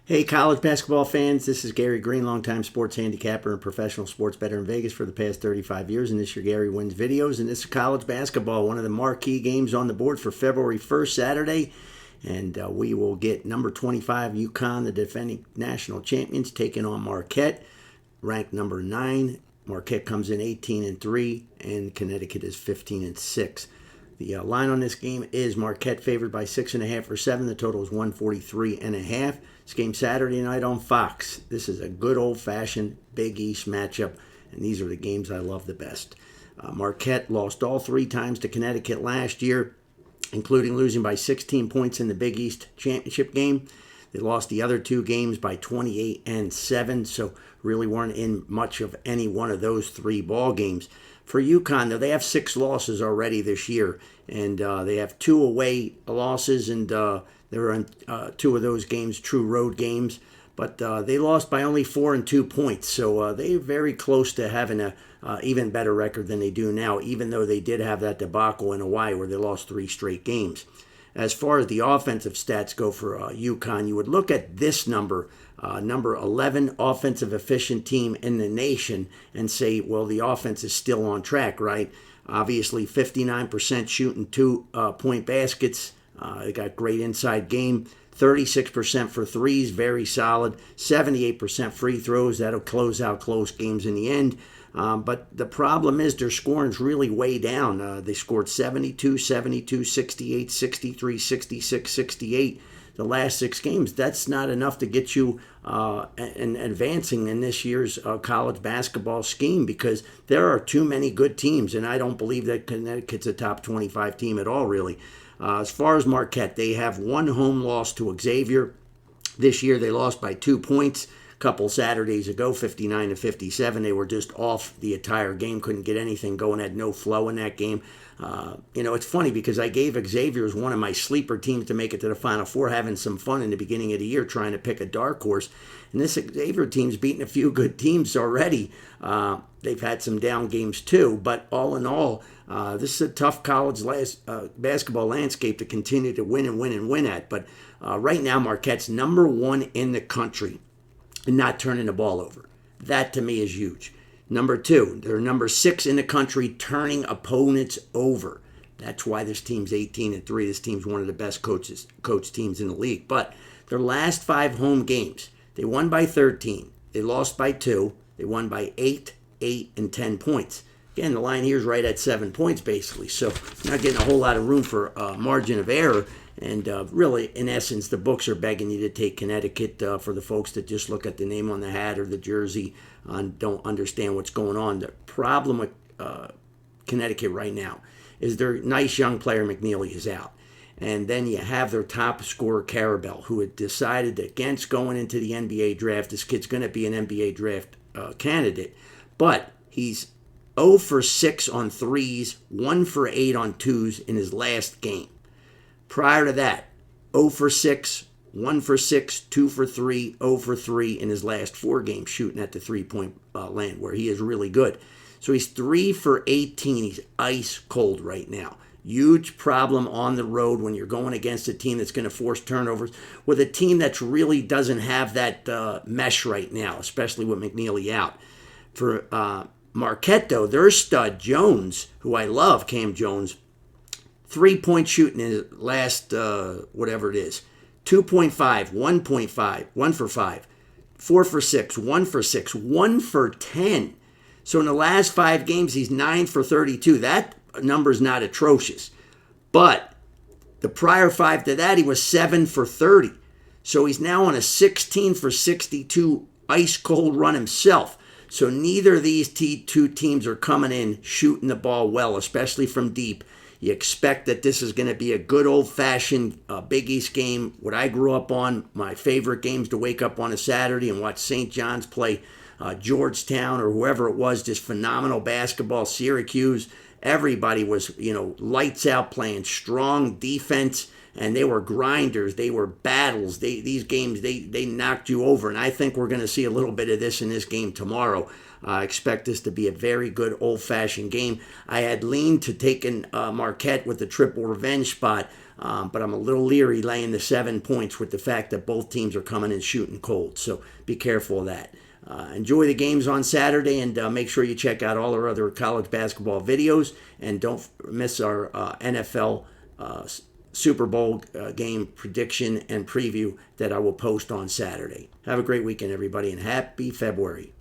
Hey, college basketball fans, this is Gary Greene, longtime sports handicapper and professional sports bettor in Vegas for the past 35 years. And this is your Gary Wins videos. And this is college basketball, one of the marquee games on the board for February 1st, Saturday. And we will get number 25, UConn, the defending national champions, taking on Marquette, ranked number 9. Marquette comes in 18-3, and Connecticut is 15-6. The line on this game is Marquette favored by 6.5 or 7. The total is 143.5. This game Saturday night on Fox. This is a good old-fashioned Big East matchup, and these are the games I love the best. Marquette lost all 3 times to Connecticut last year, including losing by 16 points in the Big East championship game. They lost the other 2 games by 28 and 7, so really weren't in much of any one of those 3 ball games. For UConn, though, they have 6 losses already this year, and they have 2 away losses, and they're in 2 of those games true road games. But they lost by only 4 and 2 points, so they're very close to having a even better record than they do now, even though they did have that debacle in Hawaii where they lost 3 straight games. As far as the offensive stats go for UConn, you would look at this number, number 11 offensive efficient team in the nation, and say, well, the offense is still on track, right? Obviously, 59% shooting 2-point baskets. They got great inside game. 36% for threes, very solid. 78% free throws. That'll close out close games in the end. But the problem is their scoring's really way down. They scored 72, 72, 68, 63, 66, 68 the last 6 games. That's not enough to get you advancing in this year's college basketball scheme, because there are too many good teams, and I don't believe that Connecticut's a top 25 team at all, really. As far as Marquette, they have 1 home loss to Xavier. This year they lost by 2 points. Couple Saturdays ago, 59-57. They were just off the entire game, couldn't get anything going, had no flow in that game. It's funny because I gave Xavier as one of my sleeper teams to make it to the Final Four, having some fun in the beginning of the year trying to pick a dark horse. And this Xavier team's beaten a few good teams already. They've had some down games too, but all in all, this is a tough college basketball landscape to continue to win and win and win at. But right now, Marquette's number 1 in the country and not turning the ball over. That, to me, is huge. Number 2, they're number 6 in the country turning opponents over. That's why this team's 18-3. This team's one of the best coach teams in the league. But their last 5 home games, they won by 13. They lost by 2. They won by 8, 8, and 10 points. Again, the line here is right at 7 points, basically. So not getting a whole lot of room for margin of error. And really, in essence, the books are begging you to take Connecticut for the folks that just look at the name on the hat or the jersey and don't understand what's going on. The problem with Connecticut right now is their nice young player McNeely is out. And then you have their top scorer, Karabell, who had decided against going into the NBA draft. This kid's going to be an NBA draft candidate. But he's 0 for 6 on threes, 1 for 8 on twos in his last game. Prior to that, 0 for 6, 1 for 6, 2 for 3, 0 for 3 in his last 4 games shooting at the 3-point land, where he is really good. So he's 3 for 18. He's ice cold right now. Huge problem on the road when you're going against a team that's going to force turnovers, with a team that really doesn't have that mesh right now, especially with McNeely out. For Marquette, though, their stud, Jones, who I love, Kam Jones, 3-point shooting in his last, whatever it is, 2.5, 1.5, 1 for 5, 4 for 6, 1 for 6, 1 for 10. So in the last 5 games, he's 9 for 32. That number's not atrocious. But the prior 5 to that, he was 7 for 30. So he's now on a 16 for 62 ice-cold run himself. So neither of these 2 teams are coming in shooting the ball well, especially from deep. You expect that this is going to be a good old-fashioned Big East game, what I grew up on, my favorite games to wake up on a Saturday and watch St. John's play Georgetown or whoever it was, just phenomenal basketball, Syracuse. Everybody was, lights out, playing strong defense, and they were grinders. They were battles. These games, they knocked you over, and I think we're going to see a little bit of this in this game tomorrow. I expect this to be a very good old-fashioned game. I had leaned to taking Marquette with the triple revenge spot, but I'm a little leery laying the 7 points with the fact that both teams are coming in shooting cold. So be careful of that. Enjoy the games on Saturday, and make sure you check out all our other college basketball videos. And don't miss our NFL Super Bowl game prediction and preview that I will post on Saturday. Have a great weekend, everybody, and happy February.